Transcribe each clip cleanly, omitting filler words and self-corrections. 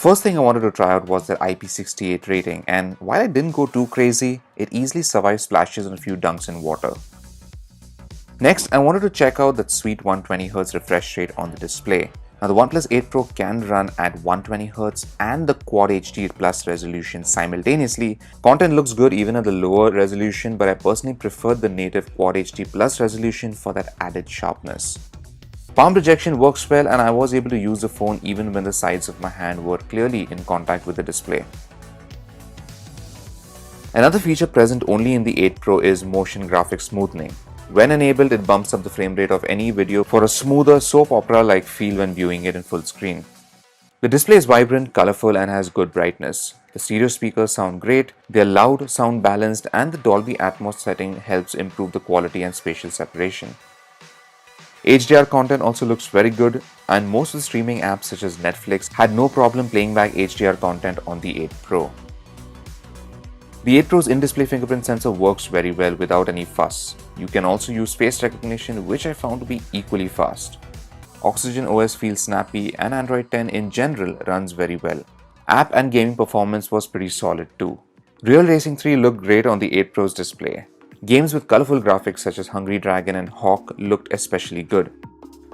first thing I wanted to try out was their IP68 rating, and while I didn't go too crazy, it easily survived splashes and a few dunks in water. Next, I wanted to check out that sweet 120Hz refresh rate on the display. Now the OnePlus 8 Pro can run at 120Hz and the Quad HD Plus resolution simultaneously. Content looks good even at the lower resolution, but I personally preferred the native Quad HD Plus resolution for that added sharpness. Palm projection works well, and I was able to use the phone even when the sides of my hand were clearly in contact with the display. Another feature present only in the 8 Pro is motion graphics smoothing. When enabled, it bumps up the frame rate of any video for a smoother soap opera-like feel when viewing it in full screen. The display is vibrant, colorful, and has good brightness. The stereo speakers sound great, they are loud, sound balanced, and the Dolby Atmos setting helps improve the quality and spatial separation. HDR content also looks very good, and most of the streaming apps such as Netflix had no problem playing back HDR content on the 8 Pro. The 8 Pro's in-display fingerprint sensor works very well without any fuss. You can also use face recognition, which I found to be equally fast. Oxygen OS feels snappy, and Android 10 in general runs very well. App and gaming performance was pretty solid too. Real Racing 3 looked great on the 8 Pro's display. Games with colorful graphics such as Hungry Dragon and Hawk looked especially good.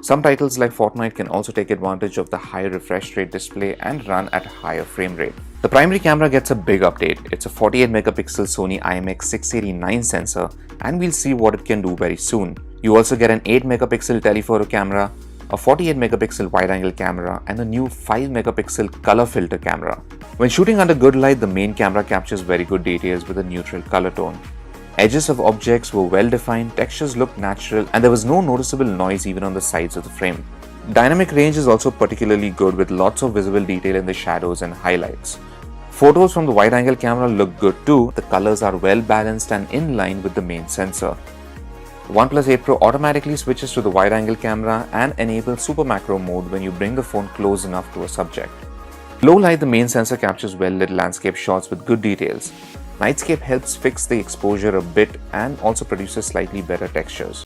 Some titles like Fortnite can also take advantage of the higher refresh rate display and run at a higher frame rate. The primary camera gets a big update. It's a 48 megapixel Sony IMX689 sensor, and we'll see what it can do very soon. You also get an 8 megapixel telephoto camera, a 48 megapixel wide-angle camera, and a new 5 megapixel color filter camera. When shooting under good light, the main camera captures very good details with a neutral color tone. Edges of objects were well defined, textures looked natural, and there was no noticeable noise even on the sides of the frame. Dynamic range is also particularly good with lots of visible detail in the shadows and highlights. Photos from the wide-angle camera look good too. The colors are well balanced and in line with the main sensor. The OnePlus 8 Pro automatically switches to the wide-angle camera and enables super macro mode when you bring the phone close enough to a subject. Low light, the main sensor captures well-lit landscape shots with good details. Nightscape helps fix the exposure a bit and also produces slightly better textures.